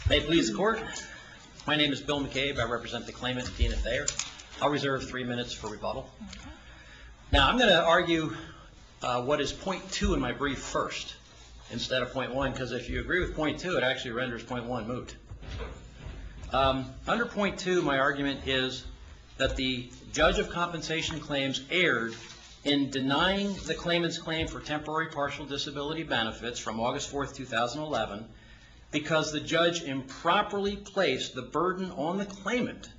May it please the Court. My name is Bill McCabe. I represent the claimant, Dena Thayer. I'll reserve 3 minutes for rebuttal. Now, I'm going to argue what is point 2 in my brief first instead of point 1, because if you agree with point 2, it actually renders point 1 moot. Under point 2, my argument is that the judge of compensation claims erred in denying the claimant's claim for temporary partial disability benefits from August 4th, 2011, because the judge improperly placed the burden on the claimant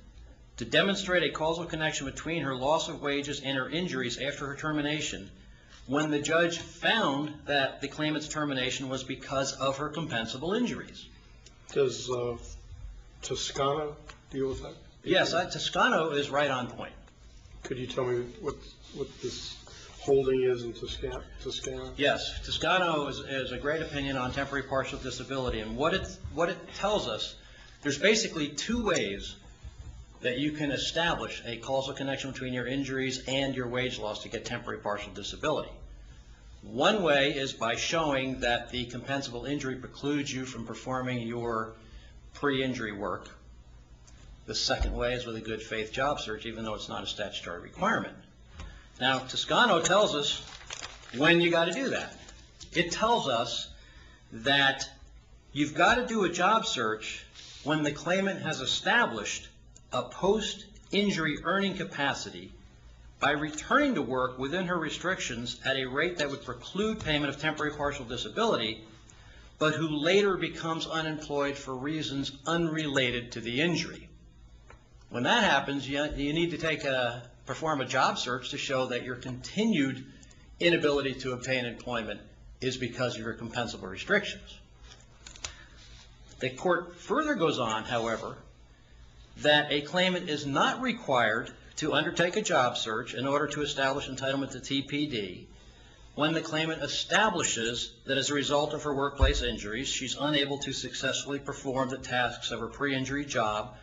to demonstrate a causal connection between her loss of wages and her injuries after her termination, when the judge found that the claimant's termination was because of her compensable injuries. Does Toscano deal with that? Yes, Toscano is right on point. Could you tell me what this holding is in Toscano? Yes, Toscano is a great opinion on temporary partial disability, and what it tells us, there's basically 2 ways that you can establish a causal connection between your injuries and your wage loss to get temporary partial disability. One way is by showing that the compensable injury precludes you from performing your pre-injury work. The second way is with a good faith job search, even though it's not a statutory requirement. Now, Toscano tells us when you got to do that. It tells us that you've got to do a job search when the claimant has established a post-injury earning capacity by returning to work within her restrictions at a rate that would preclude payment of temporary partial disability, but who later becomes unemployed for reasons unrelated to the injury. When that happens, you need to perform a job search to show that your continued inability to obtain employment is because of your compensable restrictions. The court further goes on, however, that a claimant is not required to undertake a job search in order to establish entitlement to TPD when the claimant establishes that as a result of her workplace injuries, she's unable to successfully perform the tasks of her pre-injury job,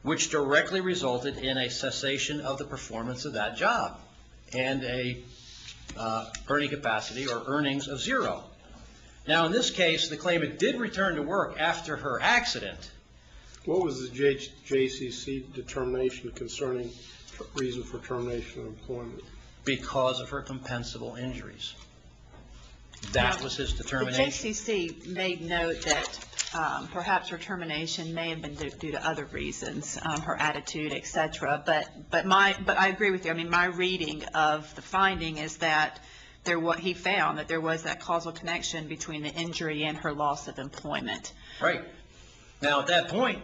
which directly resulted in a cessation of the performance of that job and a earning capacity or earnings of 0. Now, in this case, the claimant did return to work after her accident. What was the JCC determination concerning reason for termination of employment? Because of her compensable injuries. That was his determination. The JCC made note that perhaps her termination may have been due to other reasons, her attitude, etc. But I agree with you. I mean, my reading of the finding is that he found that there was that causal connection between the injury and her loss of employment. Right. Now, at that point,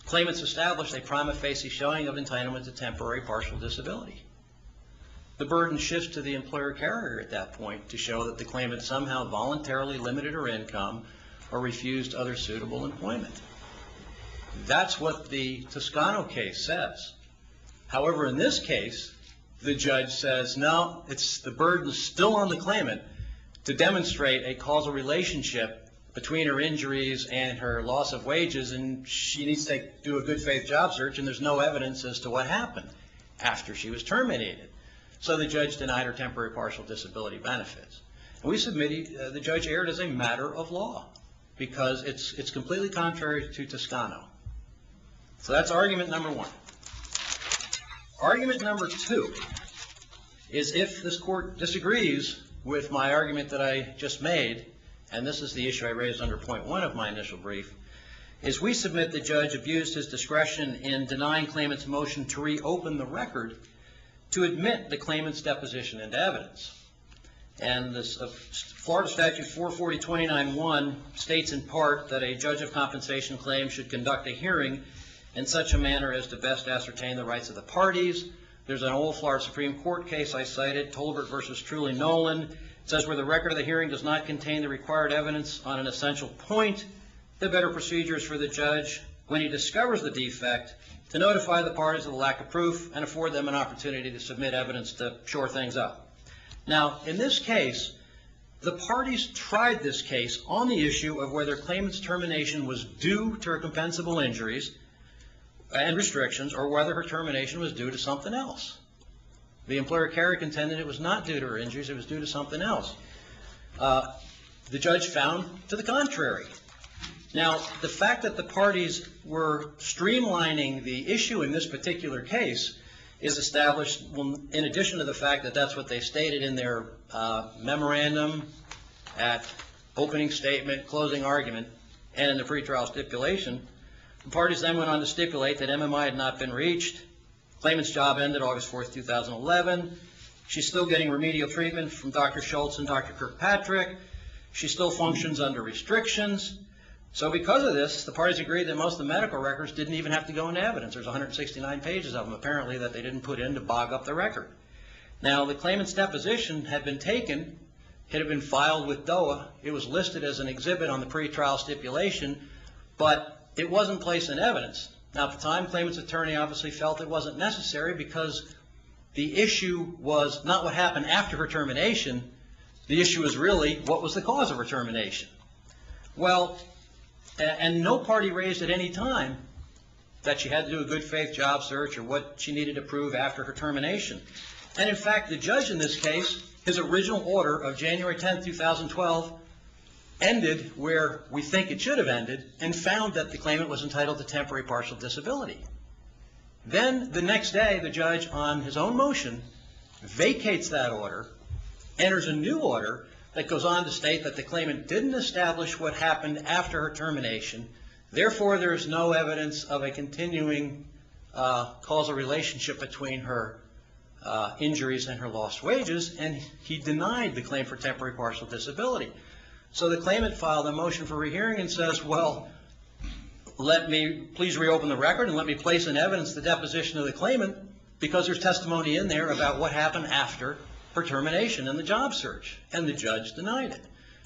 claimants established a prima facie showing of entitlement to temporary partial disability. The burden shifts to the employer carrier at that point to show that the claimant somehow voluntarily limited her income or refused other suitable employment. That's what the Toscano case says. However, in this case, the judge says, no, the burden's still on the claimant to demonstrate a causal relationship between her injuries and her loss of wages, and she needs to do a good faith job search, and there's no evidence as to what happened after she was terminated. So the judge denied her temporary partial disability benefits. And we submitted, the judge erred as a matter of law because it's completely contrary to Toscano. So that's argument number 1. Argument number 2 is if this court disagrees with my argument that I just made, and this is the issue I raised under point 1 of my initial brief, is we submit the judge abused his discretion in denying claimant's motion to reopen the record to admit the claimant's deposition into evidence. And this Florida Statute 440-29-1 states in part that a judge of compensation claim should conduct a hearing in such a manner as to best ascertain the rights of the parties. There's an old Florida Supreme Court case I cited, Tolbert versus Truly Nolan. It says where the record of the hearing does not contain the required evidence on an essential point, the better procedure is for the judge, when he discovers the defect, to notify the parties of the lack of proof and afford them an opportunity to submit evidence to shore things up. Now, in this case, the parties tried this case on the issue of whether claimant's termination was due to her compensable injuries and restrictions or whether her termination was due to something else. The employer carrier contended it was not due to her injuries, it was due to something else. The judge found to the contrary. Now, the fact that the parties were streamlining the issue in this particular case is established in addition to the fact that that's what they stated in their memorandum at opening statement, closing argument, and in the pretrial stipulation. The parties then went on to stipulate that MMI had not been reached. Claimant's job ended August 4th, 2011. She's still getting remedial treatment from Dr. Schultz and Dr. Kirkpatrick. She still functions under restrictions. So because of this, the parties agreed that most of the medical records didn't even have to go into evidence. There's 169 pages of them, apparently, that they didn't put in to bog up the record. Now, the claimant's deposition had been taken. It had been filed with DOA. It was listed as an exhibit on the pretrial stipulation, but it wasn't placed in evidence. Now, at the time, claimant's attorney obviously felt it wasn't necessary because the issue was not what happened after her termination. The issue was really what was the cause of her termination. Well, and no party raised at any time that she had to do a good faith job search or what she needed to prove after her termination. And in fact, the judge in this case, his original order of January 10th, 2012, ended where we think it should have ended and found that the claimant was entitled to temporary partial disability. Then the next day, the judge, on his own motion, vacates that order, enters a new order that goes on to state that the claimant didn't establish what happened after her termination. Therefore, there is no evidence of a continuing causal relationship between her injuries and her lost wages, and he denied the claim for temporary partial disability. So the claimant filed a motion for rehearing and says, well, let me please reopen the record and let me place in evidence the deposition of the claimant because there's testimony in there about what happened after her termination and the job search, and the judge denied it.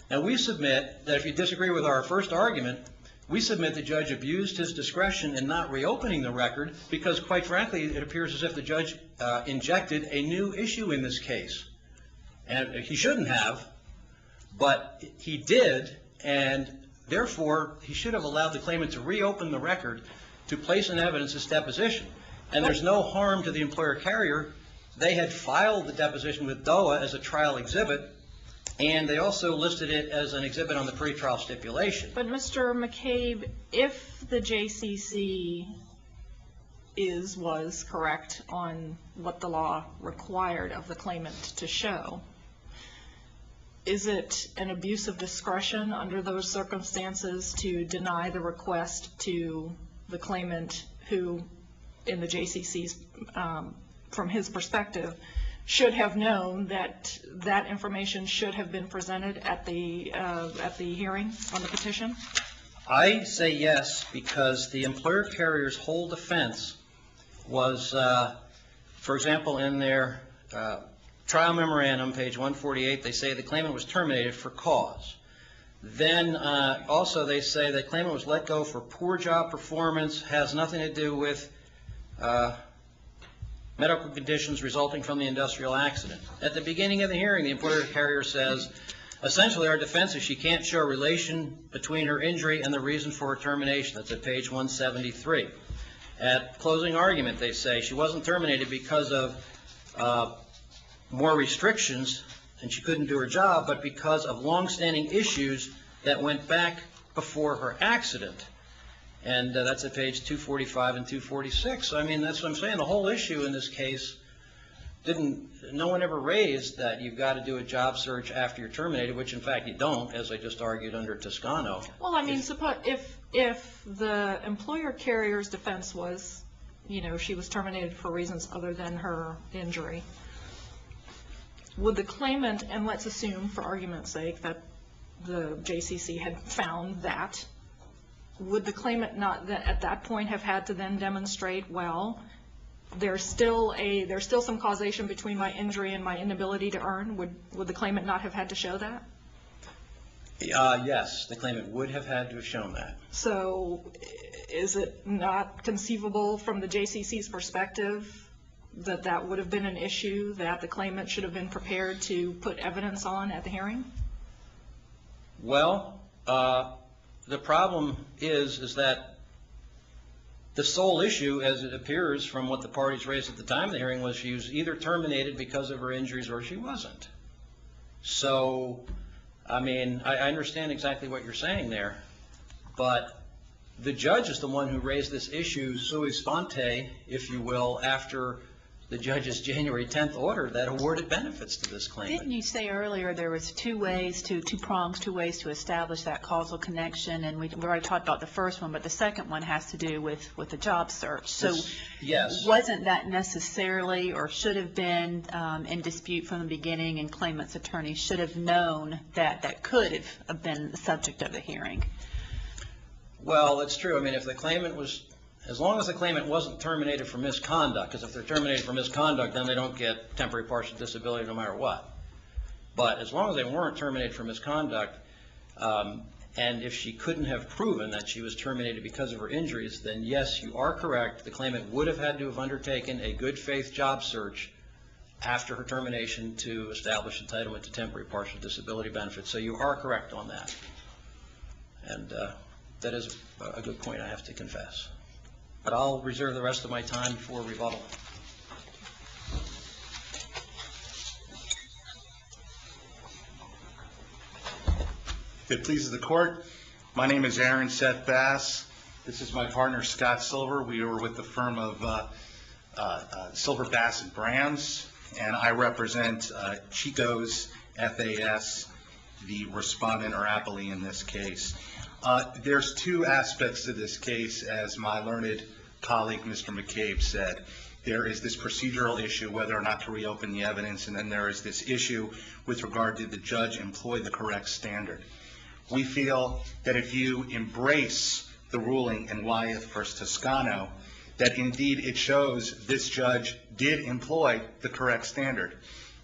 Now, we submit that if you disagree with our first argument, we submit the judge abused his discretion in not reopening the record because, quite frankly, it appears as if the judge injected a new issue in this case. And he shouldn't have, but he did, and therefore, he should have allowed the claimant to reopen the record to place in evidence his deposition. And there's no harm to the employer carrier. They had filed the deposition with DOA as a trial exhibit, and they also listed it as an exhibit on the pretrial stipulation. But Mr. McCabe, if the JCC was correct on what the law required of the claimant to show, is it an abuse of discretion under those circumstances to deny the request to the claimant who, in the JCC's, from his perspective, should have known that that information should have been presented at the hearing on the petition? I say yes because the employer carrier's whole defense was, for example, in their trial memorandum, page 148, they say the claimant was terminated for cause. Then also they say the claimant was let go for poor job performance, has nothing to do with medical conditions resulting from the industrial accident. At the beginning of the hearing, the employer carrier says, essentially our defense is she can't show a relation between her injury and the reason for her termination. That's at page 173. At closing argument, they say she wasn't terminated because of more restrictions and she couldn't do her job, but because of long-standing issues that went back before her accident. And that's at page 245 and 246. So, I mean, that's what I'm saying. The whole issue in this case no one ever raised that you've got to do a job search after you're terminated, which in fact you don't, as I just argued under Toscano. Well, I mean, suppose if the employer carrier's defense was, you know, she was terminated for reasons other than her injury, would the claimant, and let's assume for argument's sake that the JCC had found that, would the claimant not at that point have had to then demonstrate, well, there's still some causation between my injury and my inability to earn? Would the claimant not have had to show that? Yes, the claimant would have had to have shown that. So is it not conceivable from the JCC's perspective that that would have been an issue that the claimant should have been prepared to put evidence on at the hearing? Well, the problem is that the sole issue, as it appears from what the parties raised at the time of the hearing, was she was either terminated because of her injuries or she wasn't. So, I mean, I understand exactly what you're saying there, But the judge is the one who raised this issue sui sponte, if you will, after the judge's January 10th order that awarded benefits to this claimant. Didn't you say earlier there was two ways to establish that causal connection? And we already talked about the first one, but the second one has to do with the job search. So yes. Wasn't that necessarily or should have been in dispute from the beginning, and claimant's attorney should have known that could have been the subject of the hearing? Well, it's true. I mean, if the claimant was, as long as the claimant wasn't terminated for misconduct, because if they're terminated for misconduct, then they don't get temporary partial disability no matter what. But as long as they weren't terminated for misconduct, and if she couldn't have proven that she was terminated because of her injuries, then yes, you are correct. The claimant would have had to have undertaken a good faith job search after her termination to establish entitlement to temporary partial disability benefits. So you are correct on that. And that is a good point, I have to confess. But I'll reserve the rest of my time for rebuttal. If it pleases the court, my name is Aaron Seth Bass. This is my partner, Scott Silver. We are with the firm of Silver, Bass & Brands, and I represent Chico's FAS, the respondent or appellee in this case. There's two aspects to this case, as my learned colleague, Mr. McCabe, said. There is this procedural issue, whether or not to reopen the evidence, and then there is this issue with regard to the judge employ the correct standard. We feel that if you embrace the ruling in Wyeth v. Toscano, that indeed it shows this judge did employ the correct standard.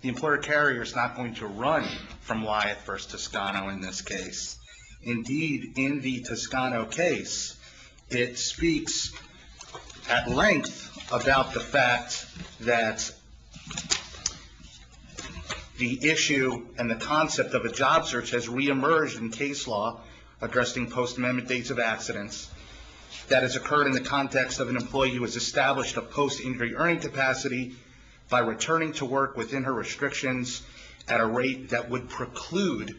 The employer carrier is not going to run from Wyeth v. Toscano in this case. Indeed, in the Toscano case, it speaks at length about the fact that the issue and the concept of a job search has reemerged in case law addressing post-amendment dates of accidents that has occurred in the context of an employee who has established a post-injury earning capacity by returning to work within her restrictions at a rate that would preclude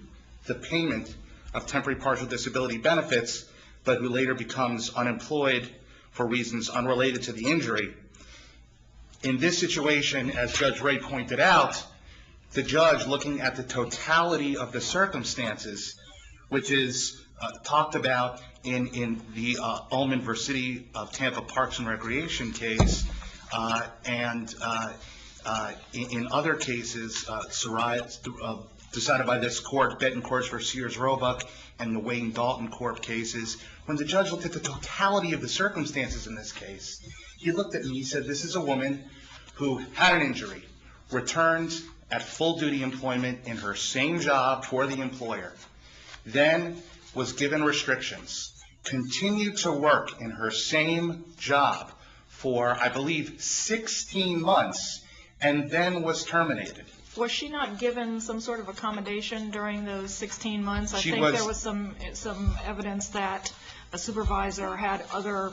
the payment of temporary partial disability benefits, but who later becomes unemployed for reasons unrelated to the injury. In this situation, as Judge Ray pointed out, the judge, looking at the totality of the circumstances, which is talked about in the Ullman v. City of Tampa Parks and Recreation case, and in other cases decided by this court, Bettencourt v. Sears Roebuck, and the Wayne Dalton Corp. cases, when the judge looked at the totality of the circumstances in this case, he looked at me, he said, this is a woman who had an injury, returned at full-duty employment in her same job for the employer, then was given restrictions, continued to work in her same job for, I believe, 16 months, and then was terminated. Was she not given some sort of accommodation during those 16 months? I think there was some evidence that a supervisor had other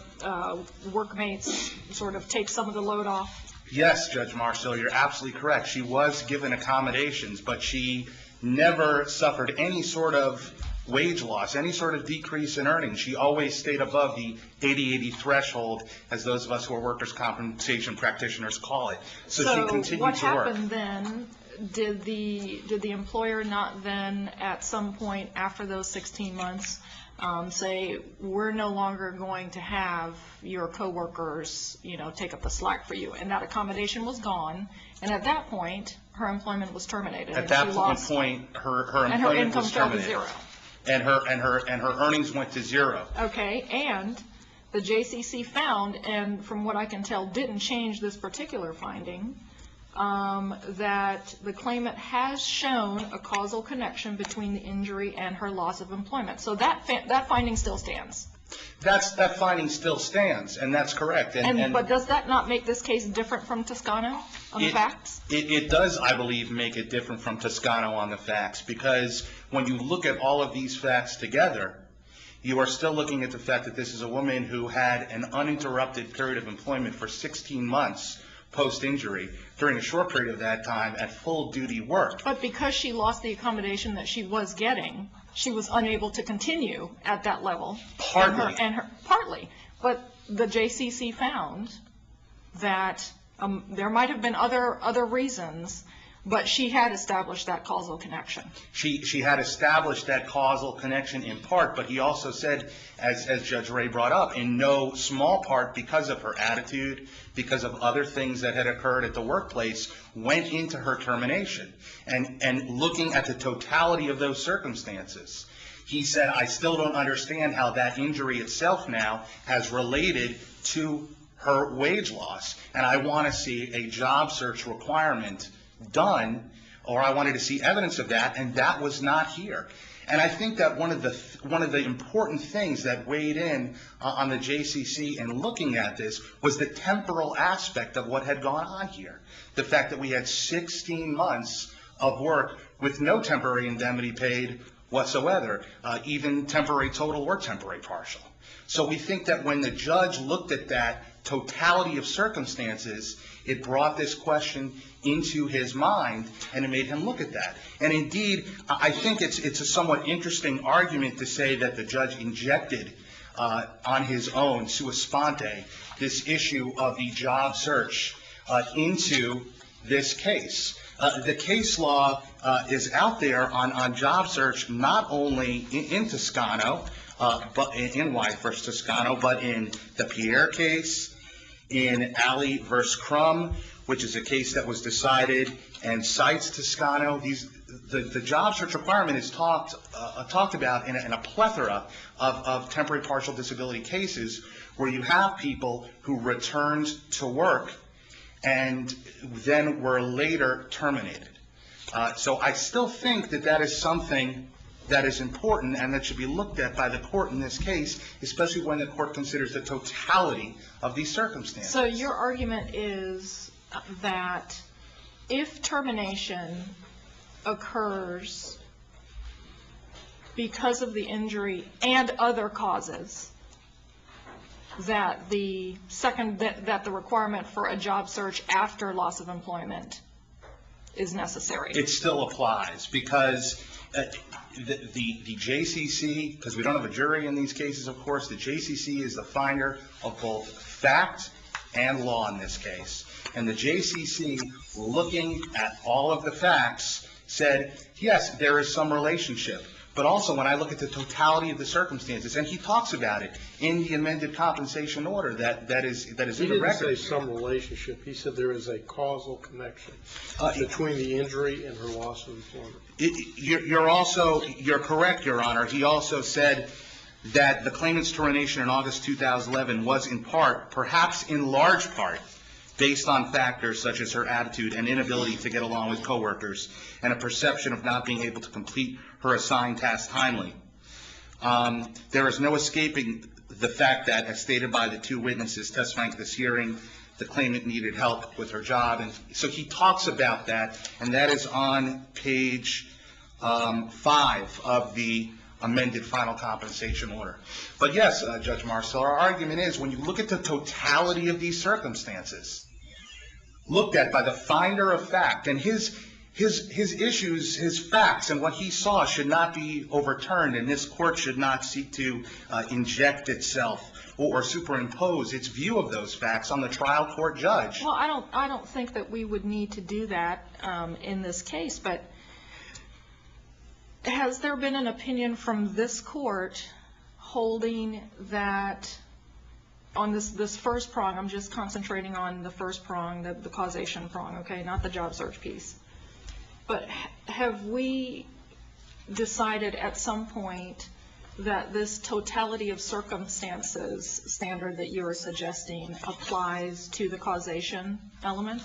workmates sort of take some of the load off. Yes, Judge Marcel, you're absolutely correct. She was given accommodations, but she never suffered any sort of wage loss, any sort of decrease in earnings. She always stayed above the 80-80 threshold, as those of us who are workers' compensation practitioners call it. So she continued to work. What happened then? Did the employer not then, at some point after those 16 months, say, we're no longer going to have your coworkers, take up the slack for you, and that accommodation was gone, and at that point, her employment was terminated. At that point, her employment was terminated. And her income fell to zero. And her earnings went to zero. Okay, and the JCC found, and from what I can tell, didn't change this particular finding, that the claimant has shown a causal connection between the injury and her loss of employment. So that finding still stands. That finding still stands, and that's correct. But does that not make this case different from Toscano on the facts? It does, I believe, make it different from Toscano on the facts, because when you look at all of these facts together, you are still looking at the fact that this is a woman who had an uninterrupted period of employment for 16 months post-injury during a short period of that time at full-duty work. But because she lost the accommodation that she was getting, she was unable to continue at that level. Partly. Partly. But the JCC found that there might have been other reasons, but she had established that causal connection. She had established that causal connection in part, but he also said, as Judge Ray brought up, in no small part because of her attitude, because of other things that had occurred at the workplace, went into her termination. And looking at the totality of those circumstances, he said, I still don't understand how that injury itself now has related to her wage loss, and I want to see a job search requirement done, or I wanted to see evidence of that, and that was not here. And I think that one of the important things that weighed in on the JCC in looking at this was the temporal aspect of what had gone on here. The fact that we had 16 months of work with no temporary indemnity paid whatsoever, even temporary total or temporary partial. So we think that when the judge looked at that totality of circumstances, it brought this question into his mind, and it made him look at that. And indeed, I think it's a somewhat interesting argument to say that the judge injected on his own, sua sponte, this issue of the job search into this case. The case law is out there on job search, not only in Toscano, but in White v. Toscano, but in the Pierre case, in Alley v. Crum, which is a case that was decided and cites Toscano. The job search requirement is talked about in a plethora of temporary partial disability cases where you have people who returned to work and then were later terminated. So I still think that that is something that is important and that should be looked at by the court in this case, especially when the court considers the totality of these circumstances. So your argument is that if termination occurs because of the injury and other causes, that the requirement for a job search after loss of employment is necessary. It still applies because the JCC, because we don't have a jury in these cases, of course, the JCC is the finder of both fact and law in this case. And the JCC, looking at all of the facts, said, yes, there is some relationship. But also, when I look at the totality of the circumstances, and he talks about it in the amended compensation order that is in the record. He didn't say some relationship. He said there is a causal connection between the injury and her loss of employment. You're correct, Your Honor. He also said that the claimant's termination in August 2011 was in part, perhaps in large part, based on factors such as her attitude and inability to get along with coworkers and a perception of not being able to complete her assigned task timely. There is no escaping the fact that, as stated by the two witnesses testifying to this hearing, the claimant needed help with her job. And so he talks about that, and that is on page 5 of the amended final compensation order. But yes, Judge Marcel, our argument is when you look at the totality of these circumstances, looked at by the finder of fact, and his issues, his facts, and what he saw should not be overturned, and this court should not seek to inject itself or superimpose its view of those facts on the trial court judge. Well, I don't think that we would need to do that in this case, but has there been an opinion from this court holding that on this first prong, I'm just concentrating on the first prong, the causation prong, okay, not the job search piece. But have we decided at some point that this totality of circumstances standard that you are suggesting applies to the causation element?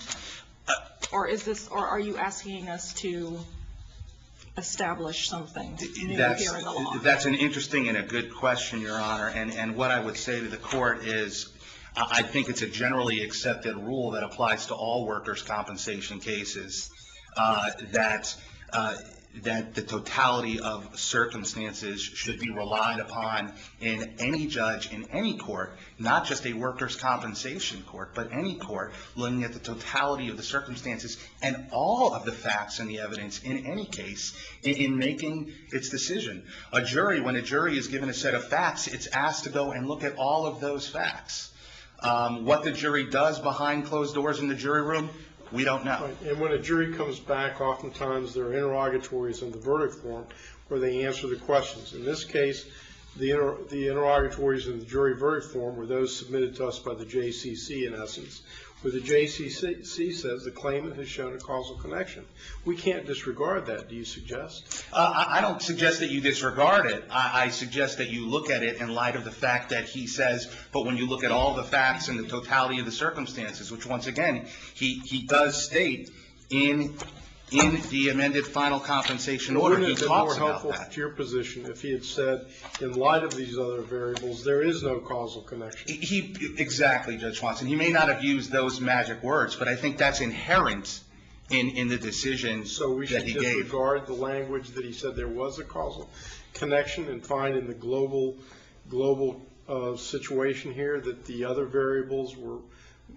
Or are you asking us to establish something new here in the law? That's an interesting and a good question, Your Honor. And what I would say to the court is I think it's a generally accepted rule that applies to all workers' compensation cases that that the totality of circumstances should be relied upon in any judge in any court, not just a workers' compensation court, but any court, looking at the totality of the circumstances and all of the facts and the evidence in any case in making its decision. A jury, when a jury is given a set of facts, it's asked to go and look at all of those facts. What the jury does behind closed doors in the jury room, we don't know. Right. And when a jury comes back, oftentimes there are interrogatories in the verdict form where they answer the questions. In this case, the interrogatories in the jury verdict form were those submitted to us by the JCC, in essence, where the JCC says the claimant has shown a causal connection. We can't disregard that, do you suggest? I don't suggest that you disregard it. I suggest that you look at it in light of the fact that he says, but when you look at all the facts and the totality of the circumstances, which once again, he does state in the amended final compensation order, he talks about that. Wouldn't it have been more helpful to your position if he had said, in light of these other variables, there is no causal connection? Exactly, Judge Swanson. He may not have used those magic words, but I think that's inherent in the decision that he gave. So we should disregard the language that he said there was a causal connection and find in the global situation here that the other variables were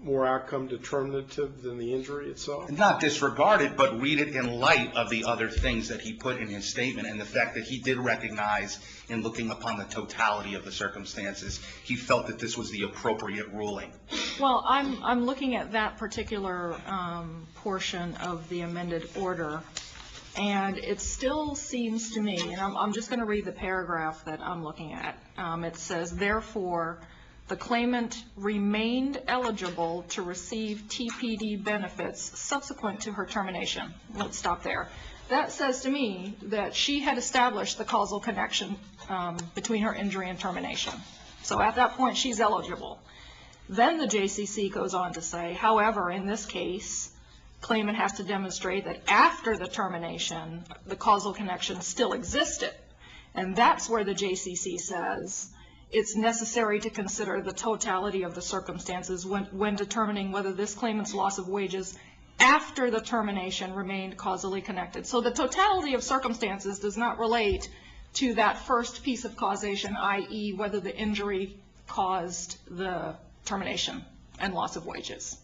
more outcome determinative than the injury itself? Not disregard it, but read it in light of the other things that he put in his statement and the fact that he did recognize in looking upon the totality of the circumstances, he felt that this was the appropriate ruling. Well, I'm looking at that particular portion of the amended order, and it still seems to me, and I'm just going to read the paragraph that I'm looking at. It says, therefore, the claimant remained eligible to receive TPD benefits subsequent to her termination. Let's stop there. That says to me that she had established the causal connection between her injury and termination. So at that point, she's eligible. Then the JCC goes on to say, however, in this case, claimant has to demonstrate that after the termination, the causal connection still existed. And that's where the JCC says it's necessary to consider the totality of the circumstances when determining whether this claimant's loss of wages after the termination remained causally connected. So the totality of circumstances does not relate to that first piece of causation, i.e. whether the injury caused the termination and loss of wages.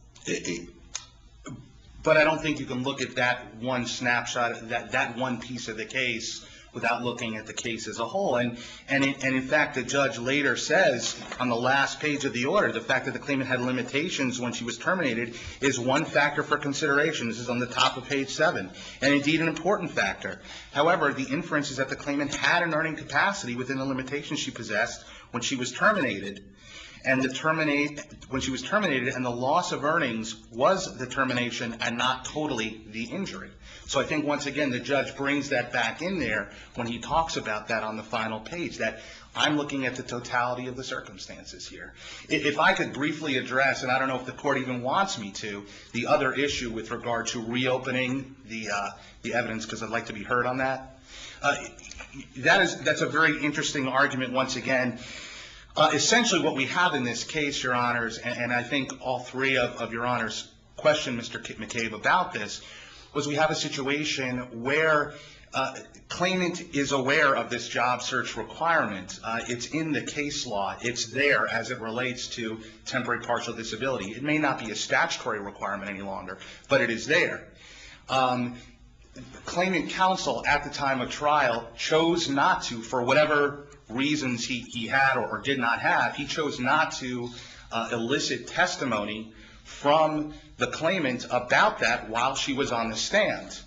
But I don't think you can look at that one snapshot, that one piece of the case without looking at the case as a whole. And in fact, the judge later says on the last page of the order, the fact that the claimant had limitations when she was terminated is one factor for consideration. This is on the top of page 7, and indeed an important factor. However, the inference is that the claimant had an earning capacity within the limitations she possessed when she was terminated. And when she was terminated, and the loss of earnings was the termination and not totally the injury. So I think once again the judge brings that back in there when he talks about that on the final page, that I'm looking at the totality of the circumstances here. If I could briefly address, and I don't know if the court even wants me to, the other issue with regard to reopening the evidence, because I'd like to be heard on that. That's a very interesting argument once again. Essentially what we have in this case, Your Honors, and I think all three of Your Honors questioned Mr. McCabe about this, was we have a situation where claimant is aware of this job search requirement. It's in the case law. It's there as it relates to temporary partial disability. It may not be a statutory requirement any longer, but it is there. Claimant counsel at the time of trial chose not to, for whatever reasons he had or did not have, he chose not to elicit testimony from the claimant about that while she was on the stand.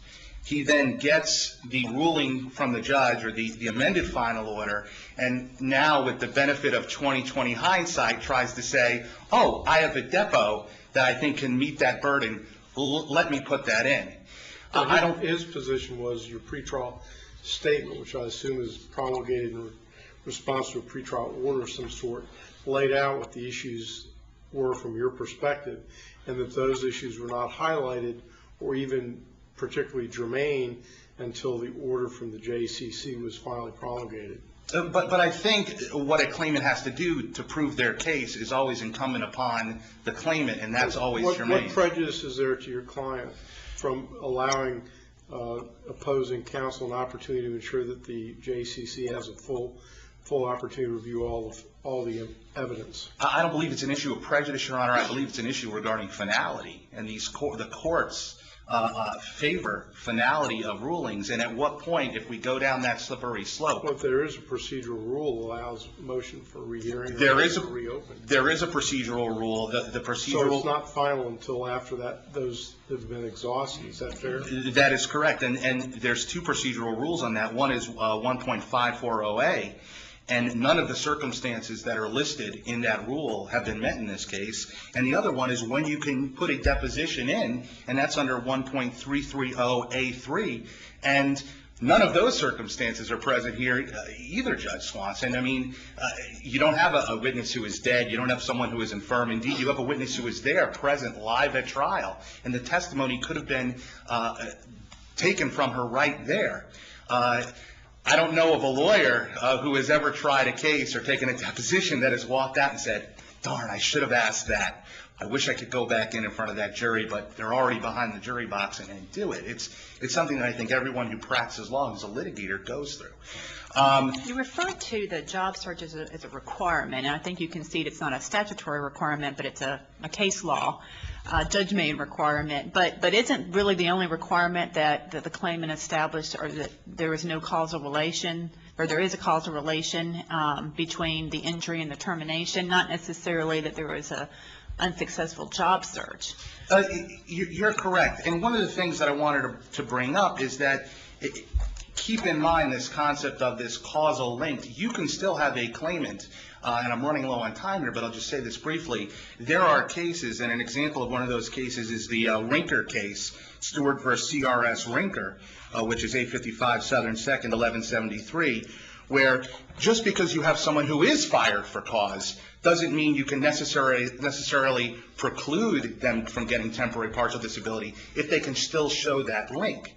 He then gets the ruling from the judge, or the amended final order, and now with the benefit of 20/20 hindsight tries to say, oh, I have a depot that I think can meet that burden. Let me put that in. His position was your pretrial statement, which I assume is promulgated in response to a pretrial order of some sort, laid out what the issues were from your perspective, and that those issues were not highlighted or even particularly germane until the order from the JCC was finally promulgated. But I think what a claimant has to do to prove their case is always incumbent upon the claimant, and that's always germane. What prejudice is there to your client from allowing opposing counsel an opportunity to ensure that the JCC has a full opportunity to review all the evidence? I don't believe it's an issue of prejudice, Your Honor. I believe it's an issue regarding finality, and the courts favor finality of rulings. And at what point, if we go down that slippery slope? Well, if there is a procedural rule that allows motion for rehearing There or is reopen. There is a procedural rule. The procedural. So it's not final until after that those have been exhausted. Is that fair? That is correct. And there's two procedural rules on that. One is 1.540A. And none of the circumstances that are listed in that rule have been met in this case. And the other one is when you can put a deposition in, and that's under 1.330A3. And none of those circumstances are present here either, Judge Swanson. I mean, you don't have a witness who is dead. You don't have someone who is infirm. Indeed, you have a witness who is there, present, live at trial. And the testimony could have been taken from her right there. I don't know of a lawyer who has ever tried a case or taken a deposition that has walked out and said, darn, I should have asked that. I wish I could go back in front of that jury, but they're already behind the jury box and do it. It's something that I think everyone who practices law as a litigator goes through. You referred to the job search as a requirement, and I think you concede it's not a statutory requirement, but it's a case law, judge-made requirement. But isn't really the only requirement that the claimant established, or that there is no causal relation, or there is a causal relation between the injury and the termination, not necessarily that there was a unsuccessful job search? You're correct. And one of the things that I wanted to bring up is that keep in mind this concept of this causal link. You can still have a claimant, and I'm running low on time here, but I'll just say this briefly. There are cases, and an example of one of those cases is the Rinker case, Stewart v. CRS Rinker, which is 855 Southern 2nd, 1173, where just because you have someone who is fired for cause doesn't mean you can necessarily preclude them from getting temporary partial disability if they can still show that link.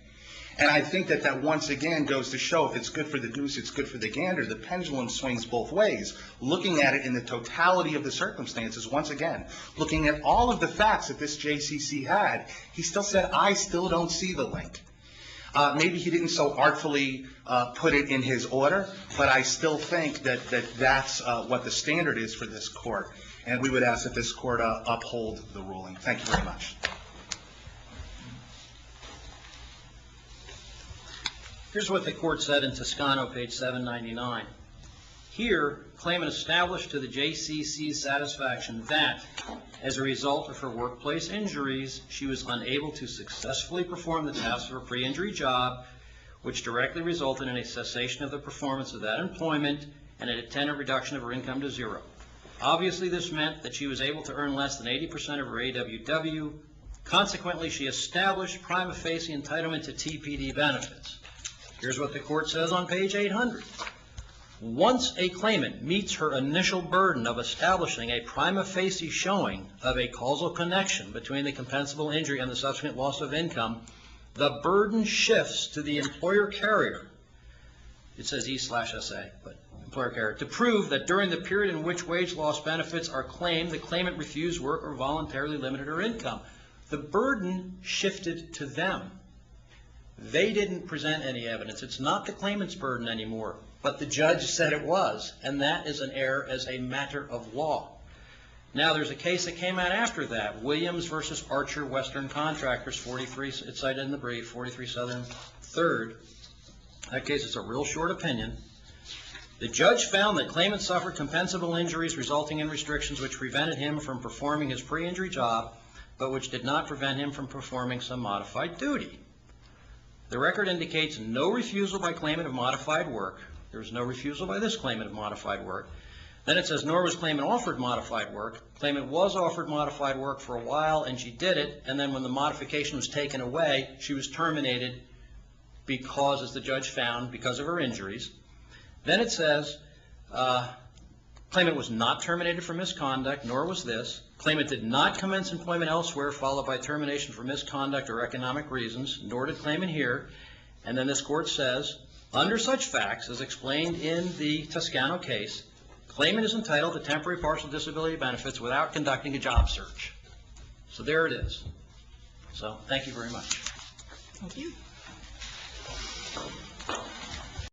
And I think that once again goes to show if it's good for the goose, it's good for the gander. The pendulum swings both ways. Looking at it in the totality of the circumstances, once again, looking at all of the facts that this JCC had, he still said, I still don't see the link. Maybe he didn't so artfully put it in his order, but I still think that's what the standard is for this court. And we would ask that this court uphold the ruling. Thank you very much. Here's what the court said in Toscano, page 799. Here, claimant established to the JCC's satisfaction that, as a result of her workplace injuries, she was unable to successfully perform the tasks of her pre-injury job, which directly resulted in a cessation of the performance of that employment and an attendant reduction of her income to zero. Obviously, this meant that she was able to earn less than 80% of her AWW. Consequently, she established prima facie entitlement to TPD benefits. Here's what the court says on page 800. Once a claimant meets her initial burden of establishing a prima facie showing of a causal connection between the compensable injury and the subsequent loss of income, the burden shifts to the employer carrier. It says E/SA, but employer carrier, to prove that during the period in which wage loss benefits are claimed, the claimant refused work or voluntarily limited her income. The burden shifted to them. They didn't present any evidence. It's not the claimant's burden anymore, but the judge said it was, and that is an error as a matter of law. Now, there's a case that came out after that, Williams versus Archer Western Contractors, 43, it's cited in the brief, 43 Southern 3rd. That case is a real short opinion. The judge found that claimant suffered compensable injuries resulting in restrictions which prevented him from performing his pre-injury job, but which did not prevent him from performing some modified duty. The record indicates no refusal by claimant of modified work. There was no refusal by this claimant of modified work. Then it says, nor was claimant offered modified work. Claimant was offered modified work for a while, and she did it, and then when the modification was taken away, she was terminated because, as the judge found, because of her injuries. Then it says, claimant was not terminated for misconduct, nor was this. Claimant did not commence employment elsewhere, followed by termination for misconduct or economic reasons, nor did claimant here. And then this court says, under such facts, as explained in the Toscano case, claimant is entitled to temporary partial disability benefits without conducting a job search. So there it is. So thank you very much. Thank you.